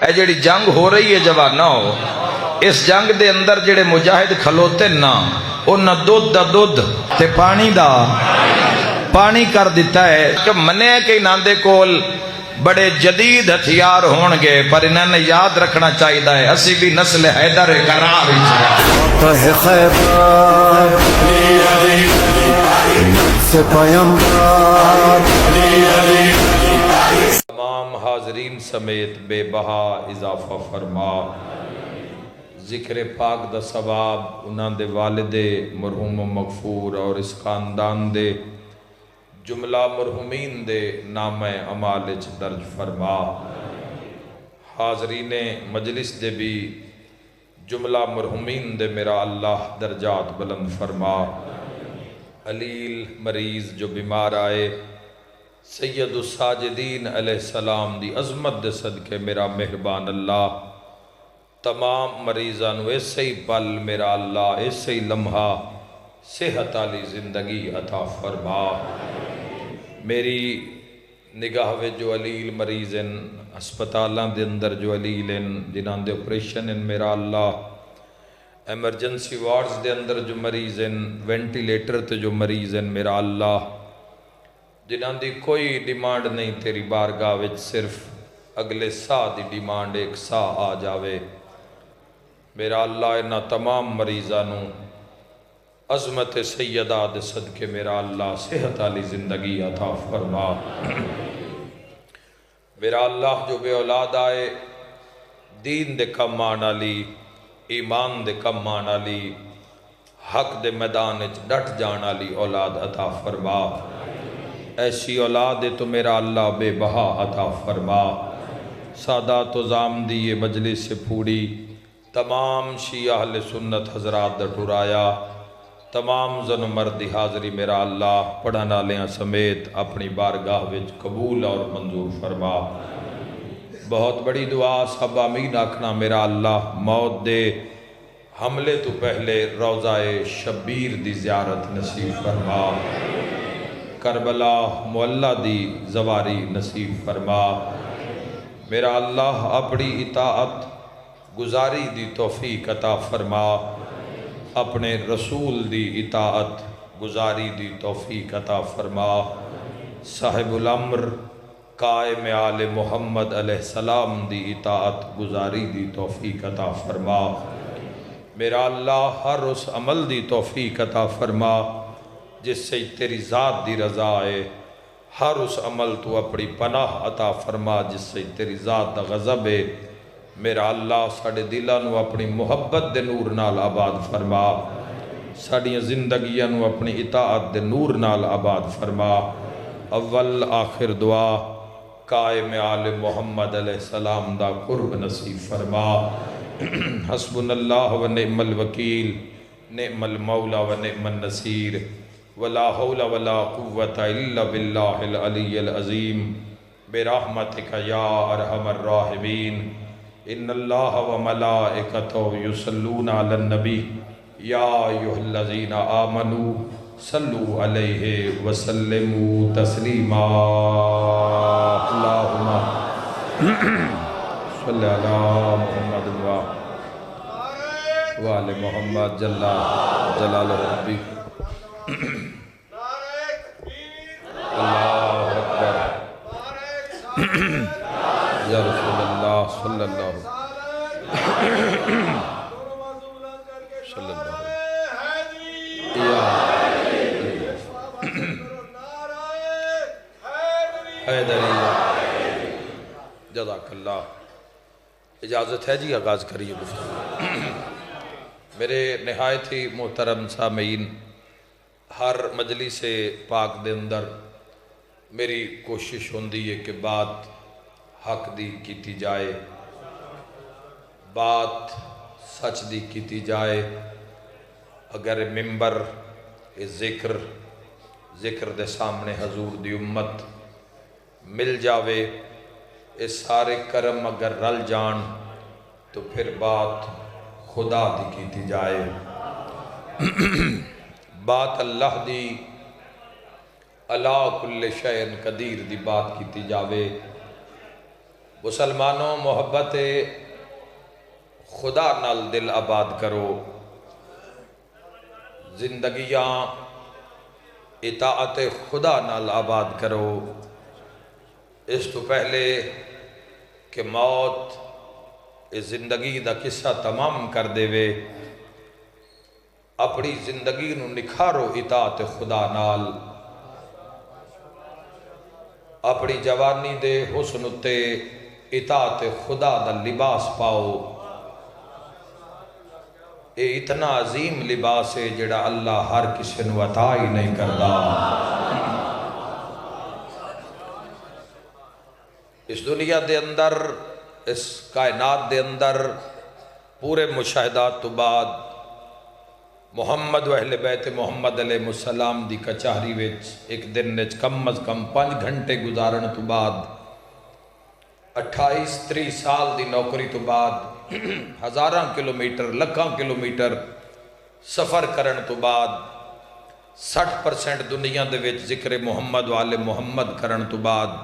اے جڑی جنگ ہو رہی ہے جوانو، اس جنگ دے اندر جڑے مجاہد کھلوتے نا انہاں دودھ دا دودھ تے پانی دا پانی کر دیتا ہے کہ منے کہ انہاں دے کول بڑے جدید ہتھیار ہون گے، پر انہاں نے یاد رکھنا چاہیے ہے اسی بھی نسل حیدر کرار ہے خیبر سے پیمبر۔ تمام حاضرین سمیت بے بہا اضافہ فرما۔ ذکر پاک دا ثواب انہاں دے والدے مرحوم و مغفور اور اس خاندان دے جملہ مرحومین دے نام اعمال وچ درج فرما۔ حاضرین مجلس دے بھی جملہ مرحومین دے میرا اللہ درجات بلند فرما۔ علیل مریض جو بیمار آئے، سید الساجدین علیہ السلام دی عظمت دے صدقے میرا مہربان اللہ تمام مریضان ایسے ہی پل میرا اللہ ایسے ہی لمحہ صحت والی زندگی عطا فرما۔ میری نگاہ وے جو علیل مریض ہیں ہسپتالاں دے اندر جو علیل ہیں جنہاں دے آپریشن ہیں میرا اللہ، ایمرجنسی وارڈز دے اندر جو مریض ہیں، وینٹیلیٹر تے جو مریض ہیں میرا اللہ، جنہاں دی کوئی ڈیمانڈ نہیں تیری بارگاہ وچ صرف اگلے سا دی ڈیمانڈ ایک سا آ جاوے میرا اللہ انہاں تمام مریضانوں عظمت سیدہ دے صدقے میرا اللہ صحت والی زندگی عطا فرما۔ میرا اللہ جو بے اولاد آئے دین دے کم آنا لی، ایمان دے کم آنا لی، حق دے میدان وچ ڈٹ جانا لی اولاد عطا فرما۔ ایسی اولاد تو میرا اللہ بے بہا عطا فرما۔ سادات و زامدی یہ مجلس سے پھوڑی تمام شیعہ اہل سنت حضرات دا ٹرایا، تمام زن و مردی حاضری میرا اللہ پڑھنا لیاں سمیت اپنی بارگاہ وچ قبول اور منظور فرما۔ بہت بڑی دعا سب آمین آکھنا میرا اللہ موت دے حملے تو پہلے روضہ شبیر دی زیارت نصیب فرما، کربلا معلہ دی زواری نصیب فرما۔ میرا اللہ اپنی اطاعت گزاری دی توفیق عطا فرما، اپنے رسول دی اطاعت گزاری دی توفیق عطا فرما۔ صاحب الامر قائم آل محمد علیہ السلام دی اطاعت گزاری دی توفیق عطا فرما۔ میرا اللہ ہر اس عمل دی توفیق عطا فرما جس سے تیری ذات دی رضا ہے، ہر اس عمل تو اپنی پناہ عطا فرما جس سے تیری ذات دا غضب ہے۔ میرا اللہ ساڑے دلانو اپنی محبت دے نور نال آباد فرما، ساڑی زندگیاں نو اپنی اطاعت دے نور نال آباد فرما۔ اول آخر دعا قائم آل محمد علیہ السلام دا قرب نصیب فرما۔ حسبنا اللہ و نعم الوکیل، نعم المولا و نعم النصیر، ولا حول ولا قوة الا باللہ العلی العظیم، برحمتک یا ارحم الراحمین۔ ان اللہ و ملائکتہ یصلون علی النبی یا ایھا الذین آمنوا صلوا علیہ وسلموا تسلیما۔ اللہم صلی علی محمد و آل محمد جل جلال ربی۔ اللہ اکبر یا رسول اللہ صلی اللہ صلی اللہ حیدری۔ جزاک اللہ۔ اجازت ہے جی آغاز کریے گفتگو۔ میرے نہایت ہی محترم سامعین، ہر مجلس پاک دے اندر میری کوشش ہوندی ہے کہ بات حق دی کیتی جائے، بات سچ دی کیتی جائے۔ اگر ممبر ذکر دے سامنے حضور دی امت مل جاوے، اس سارے کرم اگر رل جان تو پھر بات خدا دی کیتی جائے، بات اللہ دی علا کل شیء قدیر دی بات کیتی جاوے۔ مسلمانوں محبت خدا نال دل آباد کرو، زندگیاں اطاعت خدا نال آباد کرو۔ اس تو پہلے کہ موت اس زندگی دا قصہ تمام کر دے وے، اپنی زندگی نو نکھارو اطاعت خدا نال، اپنی جوانی دے حسن تے اطاعت خدا دا لباس پاؤ۔ اے اتنا عظیم لباس ہے جڑا اللہ ہر کسی نو عطا ہی نہیں کردا۔ اس دنیا دے اندر، اس کائنات دے اندر پورے مشاہدات تو بعد محمد و اہل بیت محمد علیہ السلام دی کچہری وچ ایک دن وچ کم از کم 5 گھنٹے گزارن تو بعد 28-30 سال دی نوکری تو بعد ہزاراں کلومیٹر لکھاں کلومیٹر سفر کرن تو بعد 60% دنیا دے وچ ذکر محمد و آل محمد کرن تو بعد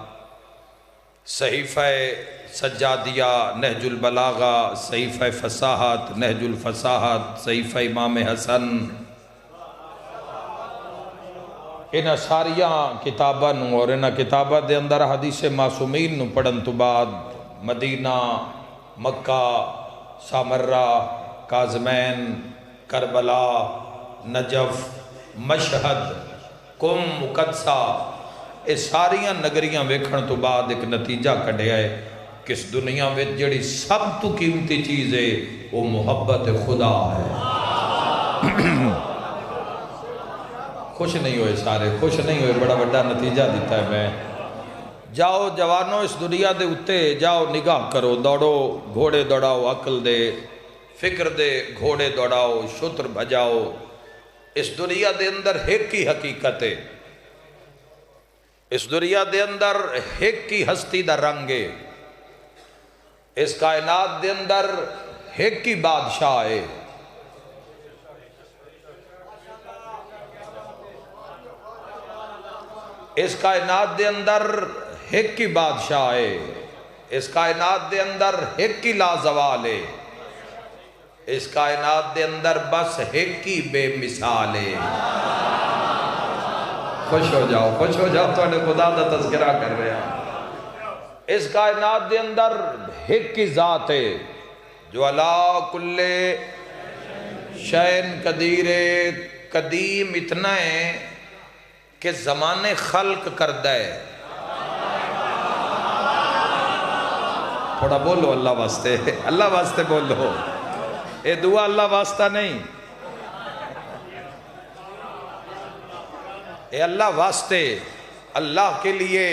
صحیفہ سجادیہ نہج البلاغہ، صحیفہ فصاحت نہج الفصاحت، صحیفہ امام حسن، انہاں ساریاں کتاباں نوں اور انہاں کتاباں دے اندر حدیث معصومین نوں پڑھن تو بعد مدینہ، مکہ، سامرہ، کاظمین، کربلا، نجف، مشہد، قم، مقدسہ، یہ ساریاں نگریاں ویکھن تو بعد ایک نتیجہ کڈھیا ہے کہ اس دنیا میں جڑی سب تو قیمتی چیز ہے وہ محبت خدا ہے۔ خوش نہیں ہوئے سارے، خوش نہیں ہوئے، بڑا بڑا نتیجہ دیتا ہے میں۔ جاؤ جوانوں اس دنیا دے اتے جاؤ نگاہ کرو، دوڑو گھوڑے دوڑاؤ عقل دے، فکر دے گھوڑے دوڑاؤ، شتر بجاؤ۔ اس دنیا دے اندر ایک ہی حقیقت ہے، اس دنیا دے اندر ایک ہی ہستی دا رنگ ہے، اس کائنات دے اندر ایک ہی بادشاہ ہے۔ اس کائنات دے اندر ایک ہی بادشاہ ہے، اس کائنات دے اندر ایک ہی لازوال ہے، اس کائنات دے اندر بس ایک ہی بے مثال ہے۔ خوش ہو جاؤ، خوش ہو جاؤ، تو انہیں خدا دا تذکرہ کر رہے ہیں۔ اس کائنات دے اندر ایک ہی ذات ہے جو علا کل شین قدیر، قدیم اتنا ہے کہ زمانے خلق کردہ ہے۔ تھوڑا بولو اللہ واسطے، اللہ واسطے بولو، اے دعا اللہ واسطہ نہیں، اے اللہ واسطے، اللہ کے لیے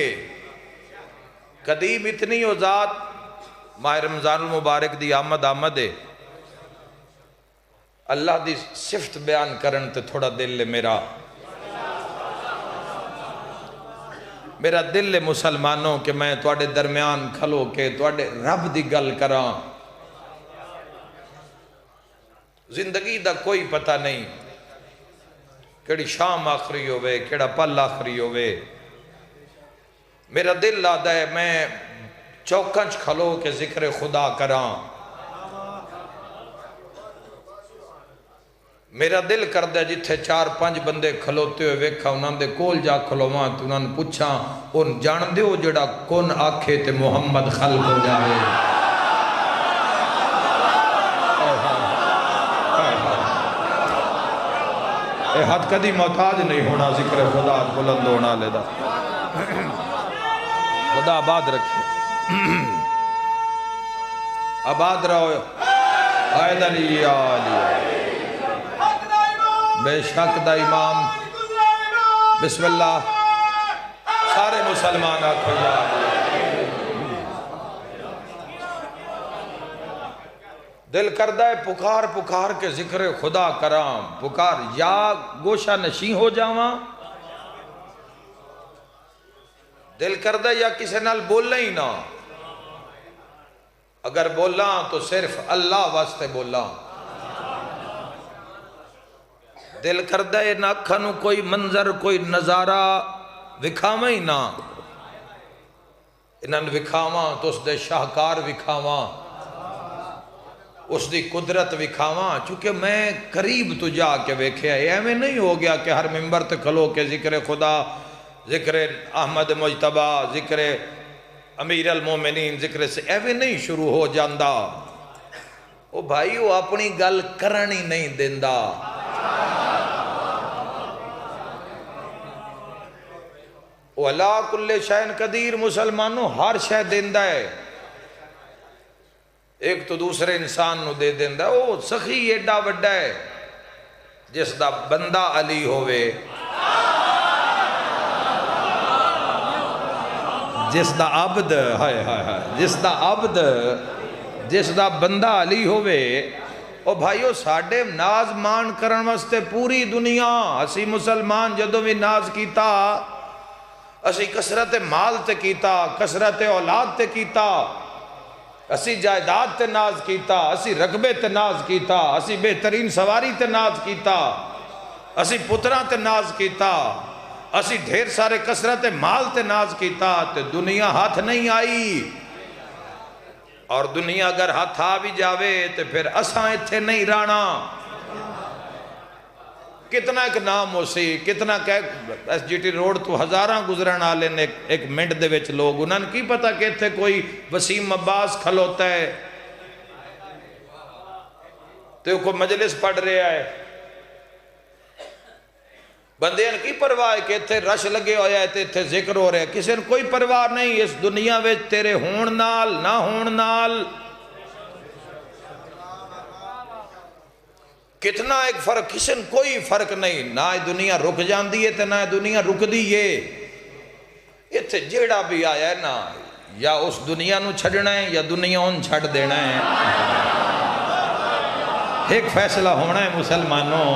قدیم اتنی ہو ذات۔ ماہ رمضان المبارک دی آمد ہے، اللہ دی صفت بیان کرن تے تھوڑا دل ہے میرا دل ہے مسلمانوں کہ میں تواڈے درمیان کھلو کے تواڈے رب دی گل کراں۔ زندگی دا کوئی پتہ نہیں کیڑی شام آخری ہوئے، کیڑا پل آخری ہوئے۔ میرا دل آدھا ہے میں چوکنچ کھلو کے ذکر خدا کراں، میرا دل کردہ جتھے 4-5 بندے کھلوتے ہوئے ویکھا انہاں دے کول جا کھلواں تو انہاں نے پوچھاں ان جان دیو جڑا کون آکھے تے محمد خلق ہو جائے۔ اے حد کدی محتاج نہیں ہونا ذکر خدا بلند ہونا لیدا۔ خدا آباد رکھے، آباد رہو، آئید علی آلی بے شک دا امام۔ بسم اللہ، سارے مسلمان آکھو یا دل کردہ ہے پکار پکار کے ذکر خدا کرام، پکار یا گوشہ نشیں ہو جاواں، دل کردہ یا کسی نال بولنا ہی نہ، اگر بولا تو صرف اللہ واسطے بولا۔ دل کردہ ہے نہ کھنو کوئی منظر کوئی نظارہ وکھاویں ہی نہ، انہاں نوں وکھاواں تو اس دے شاہکار وکھاواں، اس دی قدرت وکھاواں، چونکہ میں قریب تو جا کے ویکھیا ہے۔ ایویں نہیں ہو گیا کہ ہر ممبر تے کھلو کے ذکر خدا، ذکر احمد مجتبہ، ذکر امیر المومنین، ذکر سے ایویں نہیں شروع ہو جاندا۔ او بھائی وہ اپنی گل کرن ہی نہیں دیندا۔ وہ اللہ کل شین قدیر، مسلمانوں ہر شے دیندا ہے، ایک تو دوسرے انسان نو دے دیندا۔ او سخی ایڈا وڈا ہے جس دا بندہ علی ہوئے، جس دا عبد ہائے ہائے ہائے، جس دا بندہ علی ہوئے۔ او بھائیو ساڑے ناز مان کرن واسطے پوری دنیا، اسی مسلمان جدوں بھی ناز کیتا، اسی کثرت مال تے کیتا، کثرت اولاد تے کیتا، اسی جائیداد تے ناز کیتا، اسی رقبے تے ناز کیتا، اسی بہترین سواری تے ناز کیتا، اسی پتران تے ناز کیتا، اسی ڈھیر سارے کثرت مال تے ناز کیتا، تے دنیا ہاتھ نہیں آئی۔ اور دنیا اگر ہاتھ آ بھی جاوے تے پھر اساں اتھے نہیں رانا۔ کتنا ایک نام ہو سی، کتنا کہ ایس جی ٹی روڈ تو ہزاراں گزرن آلے نے ایک منٹ دے وچ لوگ، انہاں نے کی پتا کہ اتھے کوئی وسیم عباس کھلوتا ہے تو کوئی مجلس پڑھ رہا ہے۔ بندے نے کی پرواہ ہے کہ اتھے رش لگے ہویا ہے تے اتھے ذکر ہو رہا ہے، کسی نے کوئی پرواہ نہیں اس دنیا وچ تیرے ہون نال نہ ہون نال۔ کتنا ایک فرق، کسی نے کوئی فرق نہیں، نہ دنیا رک جاندی ہے تے نہ دنیا رک دیئے۔ اتھے جیڑا بھی آیا ہے نا، یا اس دنیا نو چھڑنا ہے یا دنیا ان چھڑ دینا ہے۔ ایک فیصلہ ہونا ہے مسلمانوں۔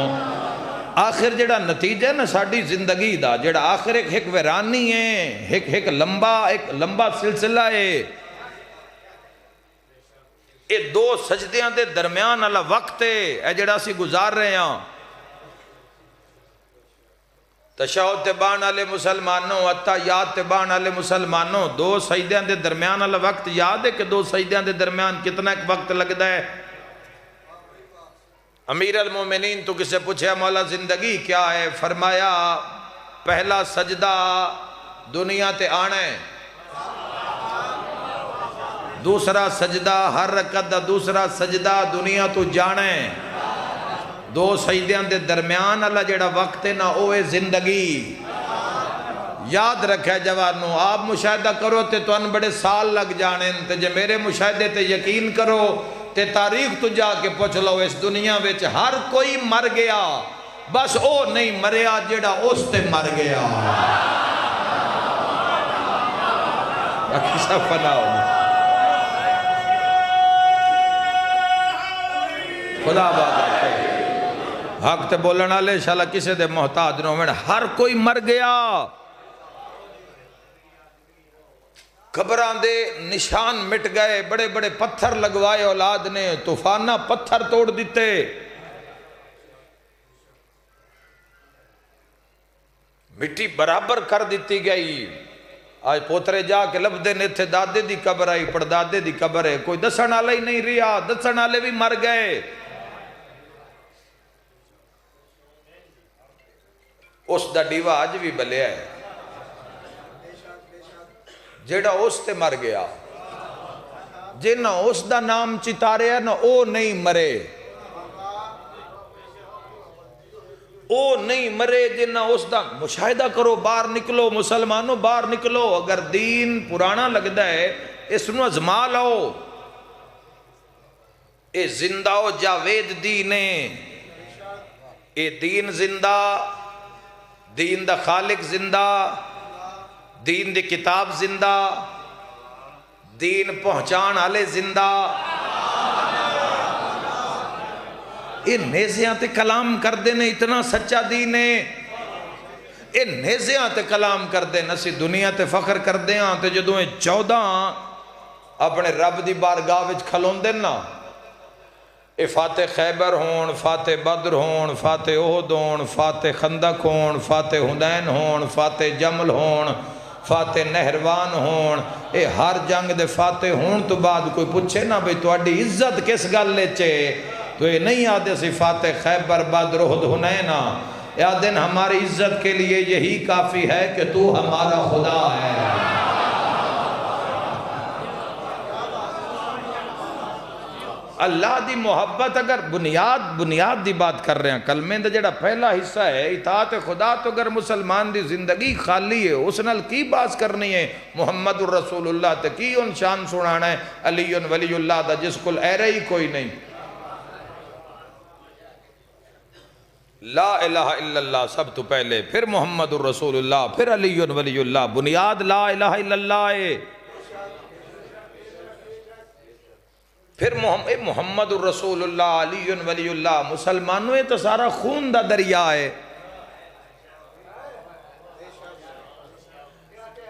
آخر جڑا نتیجہ ہے نا ساڑی زندگی دا، جڑا آخر ایک ویرانی ہے، ایک لمبا سلسلہ ہے۔ اے دو سجدیاں دے درمیان اللہ وقت ہے، اے جڑا سی گزار رہے ہیں۔ تشہد تبان علی مسلمانوں، اتحیات تبان علی مسلمانوں، دو سجدیاں دے درمیان اللہ وقت یاد ہے کہ دو سجدیاں دے درمیان کتنا ایک وقت لگتا ہے۔ امیر المومنین تو کسے پوچھے مولا زندگی کیا ہے؟ فرمایا پہلا سجدہ دنیا تے آنے، دوسرا سجدہ ہر رکعت دا دوسرا سجدہ دنیا تو جانے۔ دو سجدیاں دے درمیان اللہ جڑا وقت ہے نا اوے زندگی۔ یاد رکھے جوانوں، آپ مشاہدہ کرو تے تو ان بڑے سال لگ جانے، تے جے میرے مشاہدے تے یقین کرو تے تاریخ تو جا کے پوچھ لو، اس دنیا وچ ہر کوئی مر گیا، بس او نہیں مریا جڑا اس تے مر گیا۔ کسا فنا ہوگی خدا بات ہے، حق تے بولنا لے انشاءاللہ کسے دے محتاج نہ ہوئے، ہر کوئی مر گیا۔ قبران دے نشان مٹ گئے، بڑے بڑے پتھر لگوائے اولاد نے، طوفانہ پتھر توڑ دیتے۔ مٹی برابر کر دیتی گئی۔ آج پوترے جا کے لب دے تھے دادے دی قبر آئی، پڑدادے دی قبر ہے، کوئی دسن آلہ ہی نہیں رہا، دسن آلے بھی مر گئے۔ اس دا ڈیوہ آج بھی بلیا ہے، جیڑا اس تے مر گیا، جنہ اس دا نام چتارے ہیں نا او نہیں مرے، او نہیں مرے جنہ اس دا مشاہدہ کرو۔ باہر نکلو مسلمانوں، باہر نکلو، اگر دین پرانا لگتا ہے اس نو ازما لو۔ اے زندہ و جاوید دین ہے، اے دین زندہ، دین دا خالق زندہ، دین دی کتاب زندہ، دین پہنچان آلے زندہ۔ اے نیزیاں تے کلام کر دینے، اتنا سچا دین ہے۔ اے نیزیاں تے کلام کر دینے، اسی دنیا تے فخر کر دیاں تے جدوں 14 اپنے رب دی بارگاہ وچ کھلون دینا۔ اے فاتح خیبر ہون، فاتح بدر ہون، فاتح احد ہون، فاتح خندق ہون، فاتح حنین ہون، فاتح جمل ہون، فاتح نہروان ہون، اے ہر جنگ دے فاتح ہون تو بعد کوئی پوچھے نا بھئی تواڈی عزت کس گل لے چے، تو یہ نہیں آدھے سی فاتح خیبر بدر احد حنینا، یا دن ہماری عزت کے لیے یہی کافی ہے کہ تو ہمارا خدا ہے۔ اللہ دی محبت اگر بنیاد دی بات کر رہے ہیں، کلمے دا جڑا پہلا حصہ ہے اطاعت خدا، تو اگر مسلمان دی زندگی خالی ہے اس نال کی باس کرنی ہے؟ محمد الرسول اللہ تے کی ان شان سنانا ہے؟ علی ولی اللہ دا جس کل ایرے ہی کوئی نہیں۔ لا الہ الا اللہ سب تو پہلے، پھر محمد الرسول اللہ، پھر علی ولی اللہ، بنیاد لا الہ الا اللہ ہے۔ پھر محمد الرسول اللہ، علی ولی اللہ، مسلمانوں تو سارا خون دا دریا ہے۔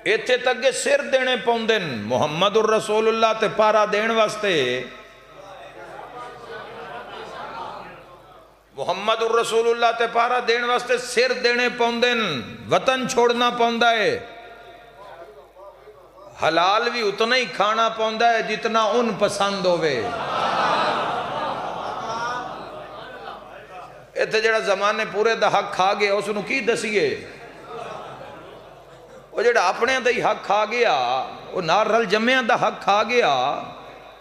ایتھے تک سر دینے پوندن محمد الرسول اللہ تے پارا دین واسطے، محمد الرسول اللہ تے پارا دین واسطے سر دینے پوندن، وطن چھوڑنا پوندا ہے، حلال بھی اتنا ہی کھانا پوندا ہے جتنا ان پسند ہوئے۔ ایتھے جڑا زمانے پورے دا حق کھا گیا اس نو کی دسیے؟ وہ جڑا اپنے دا ہی حق کھا گیا، وہ نار رل جمعیاں دا حق کھا گیا،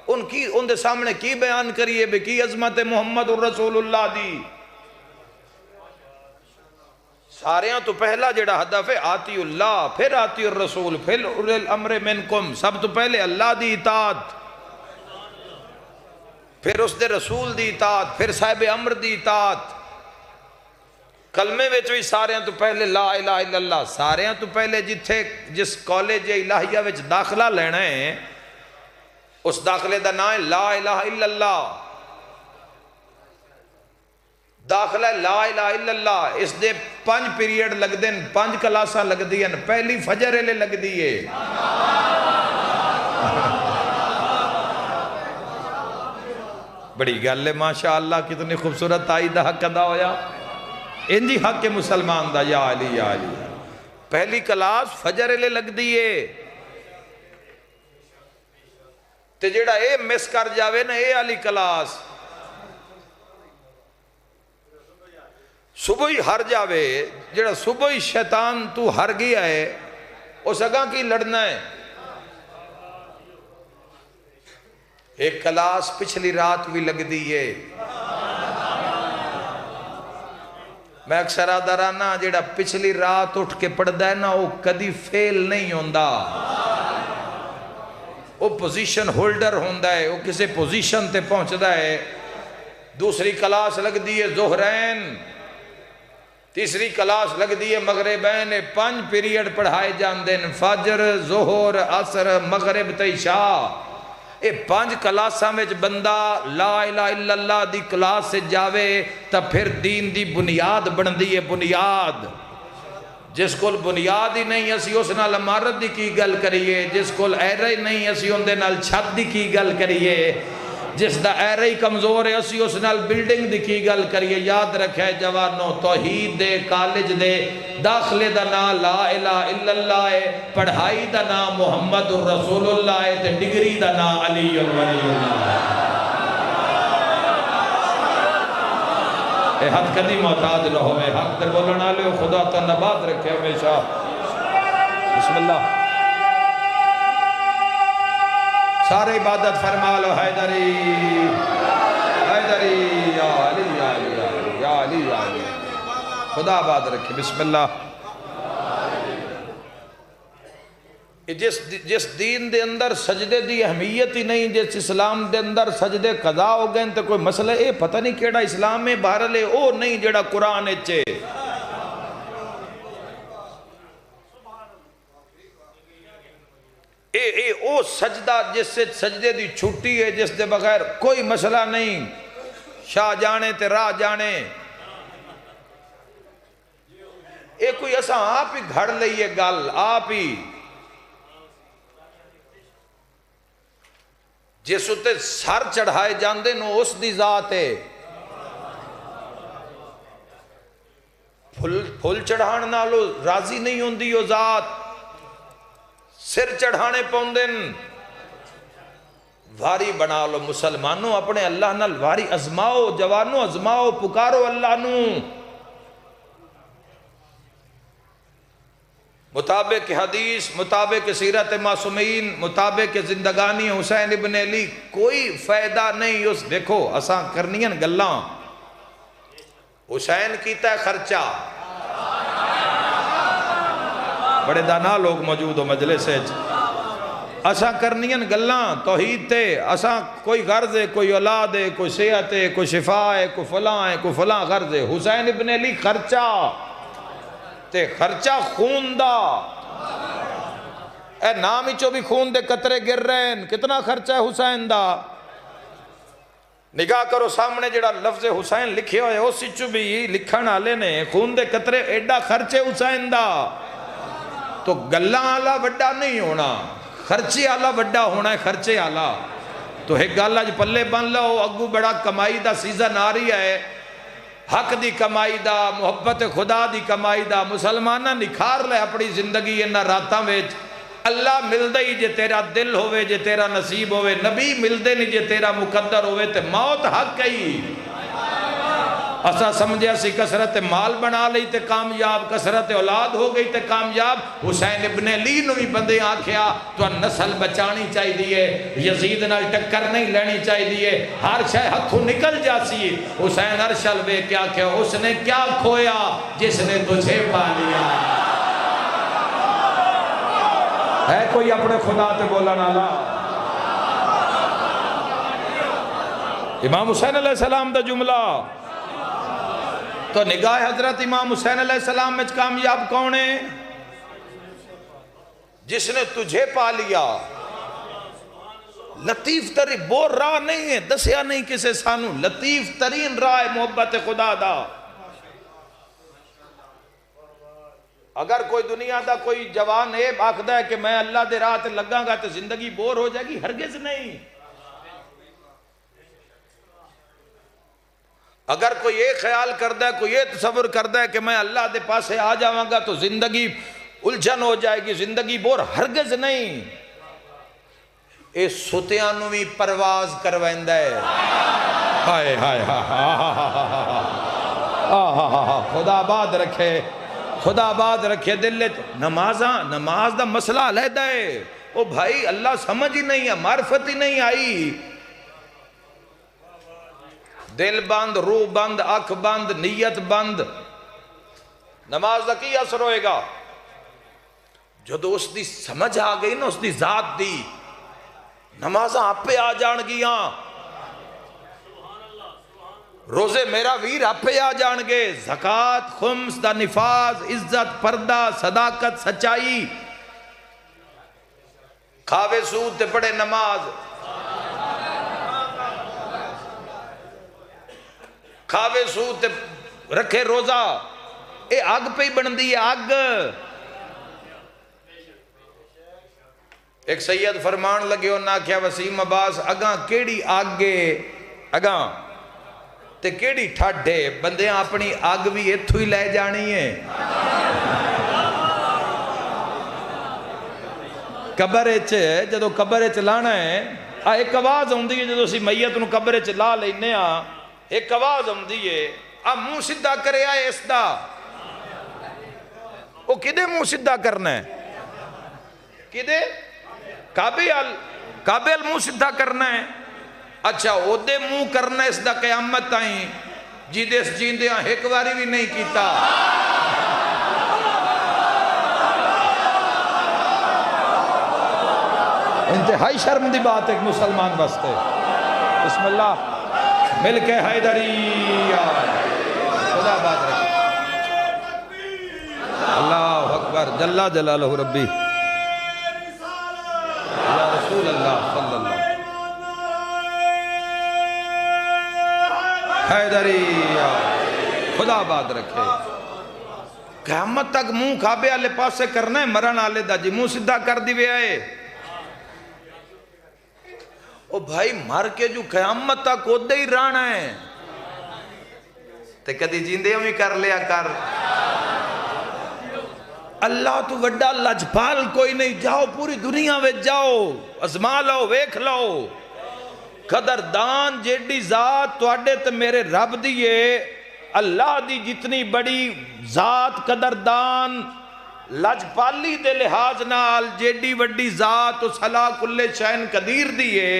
ان دے سامنے کی بیان کریے بے کی عظمت محمد الرسول اللہ دی؟ ساریاں تو پہلا جڑا ہدف ہے آتی اللہ، پھر آتی الرسول، پھر اولی الامر منکم، سب تو پہلے اللہ دی اطاعت، پھر اس دے رسول دی اطاعت، پھر صاحب امر دی اطاعت۔ کلمے وچ بھی ساریاں تو پہلے لا الہ الا اللہ، ساریاں تو پہلے جس کالج الہیہ وچ داخلہ لینا ہے اس داخلے دا نام ہے لا الہ الا اللہ، داخلہ لا الہ الا اللہ۔ اس دے 5 پیریڈ لگ دیں، 5 کلاساں لگ دیں، پہلی فجر لے لگ دیئے، بڑی گل ہے ماشاءاللہ، کتنی خوبصورت آئی دا حق ادا ہویا، انجی حق کے مسلمان دا یا علی یا علی، پہلی کلاس فجر لے لگ دیئے۔ تے جڑا اے مس کر جاوے نا اے علی کلاس، صبح ہی ہر جاوے، جڑا صبح ہی شیطان تو ہر گیا ہے اس اگاں کی لڑنا ہے۔ ایک کلاس پچھلی رات بھی لگ دیئے، میں اکثر آدھرانا جڑا پچھلی رات اٹھ کے پڑھ دا ہے نا وہ کدی فیل نہیں ہوندہ، وہ پوزیشن ہولڈر ہوندہ ہے، وہ کسی پوزیشن تے پہنچ دا ہے۔ دوسری کلاس لگ دیئے ظہرین، تیسری کلاس لگ دیئے مغربین، 5 پیریڈ پڑھائے جاندیں، فجر، ظہر، عصر، مغرب تے عشاء۔ اے 5 کلاساں میں بندہ لا الہ الا اللہ دی کلاس سے جاوے تا پھر دین دی بنیاد بن دیئے، بنیاد۔ جس کول بنیاد ہی نہیں اسی اس نال عمارت دی کی گل کریے، جس کول ایرے نہیں اسی ان دے نال چھت دی کی گل کریے، جس دا ایرے ہی کمزور ہے اسی اس نال بلڈنگ دی کی گل کریے۔ یاد رکھے جوانوں، توحید دے کالج دے داخلے دا نام لا الہ الا اللہ ہے، پڑھائی دا نام محمد الرسول اللہ ہے، تے ڈگری دا نام علی ولی اللہ ہے۔ اے حد کدی محتاج نہ ہوئے، حق در بولنا لے خدا تا نبات رکھے ہمیشہ۔ بسم اللہ، سارے عبادت فرما لو، حیدری حیدری یا علی یا علی یا علی یا علی یا علی، خدا آباد رکھے۔ بسم اللہ۔ جس دین دے اندر سجدے دی اہمیت ہی نہیں، جس اسلام دے اندر سجدے قضا ہو گئے تو کوئی مسئلہ اے پتہ نہیں کیڑا اسلام میں بہرحال او نہیں جڑا قرآن اچھے۔ اے او سجدہ جس سے سجدے دی چھٹی ہے، جس دے بغیر کوئی مسئلہ نہیں، شاہ جانے تے راہ جانے۔ اے کوئی ایسا آپ ہی گھڑ لئیے گل، آپ ہی جس اتے سر چڑھائے جاندے نو اس دی ذات ہے، پھل چڑھان نالو راضی نہیں ہوندی وہ ذات۔ سر چڑھانے پوندن واری بنا لو مسلمانوں اپنے اللہ نال واری ازماؤ جوانوں ازماؤ پکارو اللہ نو مطابق حدیث مطابق سیرت معصومین مطابق زندگانی حسین ابن علی کوئی فائدہ نہیں اس دیکھو اساں کرنیاں گلاں حسین کیتا ہے خرچہ بڑے دانا لوگ موجود ہو مجلس ہے اساں کرنیاں گلاں توحید تے اساں کوئی غرض ہے کوئی اولاد ہے کوئی صحت ہے کوئی شفا ہے کوئی فلاں غرض ہے حسین ابن علی خرچہ تے خرچہ خون دا اے نام ہی چو بھی خون دے قطرے گر رہے ہیں کتنا خرچہ ہے حسین دا نگاہ کرو سامنے جڑا لفظ حسین لکھے ہوئے اسی چو بھی لکھن آلے نے خون دے قطرے ایڈا خرچے حسین دا تو گلہ آلہ وڈا نہیں ہونا خرچے آلہ وڈا ہونا ہے خرچے آلہ تو ایک گالہ جو پلے بن لو اگو بڑا کمائی دا سیزن آ رہی ہے حق دی کمائی دا محبت خدا دی کمائی دا مسلمانہ نکھار لے اپنی زندگی انہا راتاں ویچ اللہ مل دئی جے تیرا دل ہوئے جے تیرا نصیب ہوئے نبی مل دے نہیں جے تیرا مقدر ہوئے تے موت حق کئی اسا سمجھے سی کسرت مال بنا لئی تے کامیاب کسرت اولاد ہو گئی تے کامیاب حسین ابن علی نو بھی بندے آکھیا تو نسل بچانی چاہی دیئے یزید نال ٹکر نہیں لینی چاہی دیئے ہر شے ہتھوں نکل جاسی حسین ارشل بے کیا کیا اس نے کیا کھویا جس نے تجھے پا لیا ہے کوئی اپنے خدا تے بولا نالا امام حسین علیہ السلام دا جملہ تو نگاہ حضرت امام حسین علیہ السلام میں کامیاب کون ہے جس نے تجھے پا لیا لطیف ترین بور راہ نہیں ہے دسیا نہیں کسے سانو لطیف ترین راہ ہے محبت خدا دا اگر کوئی دنیا دا کوئی جوان ہے آکھدا ہے کہ میں اللہ دے راہ تے لگاں گا تو زندگی بور ہو جائے گی ہرگز نہیں اگر کوئی یہ خیال کردہ ہے کوئی یہ تصور کردہ ہے کہ میں اللہ دے پاسے آ جاؤں گا تو زندگی الجھن ہو جائے گی زندگی بور ہرگز نہیں اے ستیانوی پرواز کروائندہ ہے ہائے ہائے خدا آباد رکھے خدا آباد رکھے دل نماز دا مسئلہ علیحدہ ہے او بھائی اللہ سمجھ ہی نہیں ہے معرفت ہی نہیں آئی دل بند روح بند اکھ بند نیت بند نماز دا کی اثر ہوئے گا جو اس دی سمجھ آ گئی نا اس دی ذات دی نمازاں آپ پہ آ جان گیاں روزے میرا ویر آپ پہ آ جان گے زکاة خمس دا نفاذ عزت پردہ صداقت سچائی کھاوے سود تے پڑے نماز کھاوے سود تے رکھے روزہ اے آگ پہ ہی بن دی ہے آگ ایک سید فرمان لگے ہونا کیا وسیم عباس اگاں کیڑی آگے اگاں تے کیڑی ٹھاڈے بندے اپنی آگ بھی اتھو ہی لے جانی ہے قبرے چھے جدو قبرے چلانا ہے ایک آواز ہوندی ہے جدو سی میت نو قبرے چلا لینے ایک آواز ہوندی ہے منہ سدھا کرے آئے اس دا وہ کدے منہ سدھا کرنا ہے کدے قابل منہ سدھا کرنا ہے اچھا او دے منہ کرنا اس دا قیامت آئیں جی دے اس جیندے ایک باری بھی نہیں کیتا انتہائی شرم دی بات ایک مسلمان بستے بسم اللہ مل کے حیدری خدا بات رکھے اللہ اکبر جل جلالہ ربی یا رسول اللہ صلی اللہ حیدری خدا بات رکھے قیامت تک منہ کھابے آلے پاسے کرنا ہے مرن آلے دا جی منہ سدھا کر دیوے آئے او بھائی مار کے جو قیامت تک ادھے ہی رانا ہے تے کدی جیندے ہمیں کر لیا کر اللہ تو وڈا لجپال کوئی نہیں. جاؤ پوری دنیا میں جاؤ, ازما لو, ویکھ لو. قدردان جیڑی ذات تواڈے تے میرے رب دیئے, اللہ دی جتنی بڑی ذات قدردان لجپالی دے لحاظ نال جیڑی وڈی ذات اس علا کل شین قدیر دیئے,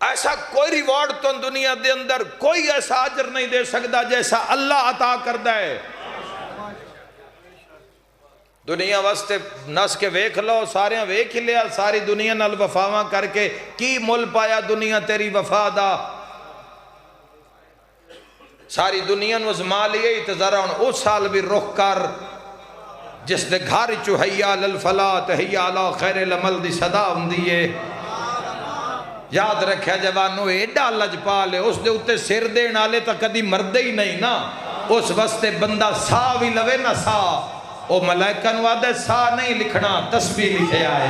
ایسا کوئی ریوارڈ تو دنیا دے اندر کوئی ایسا اجر نہیں دے سکتا جیسا اللہ عطا کردہ ہے. دنیا واسطے نس کے ویکھ لو, ساریاں ویکھ لیا, ساری دنیا نال وفاواں کر کے کی مل پایا دنیا تیری وفا دا؟ ساری دنیا نو ازما لیے تے ذرا ہن اس سال بھی رخ کر جس دے گھر چو حیا للفلاح تے حیا علی خیر العمل دی صدا ہوندی ہے. یاد رکھیا جوانو, ایڈا لجپال ہے, اس دے اتے سر دین والے تا کدی مردے ہی نہیں نا. اس واسطے بندہ سا بھی لوے نا سا, او ملائکہ نو آدھے سا نہیں لکھنا, تسبیح لکھے آئے.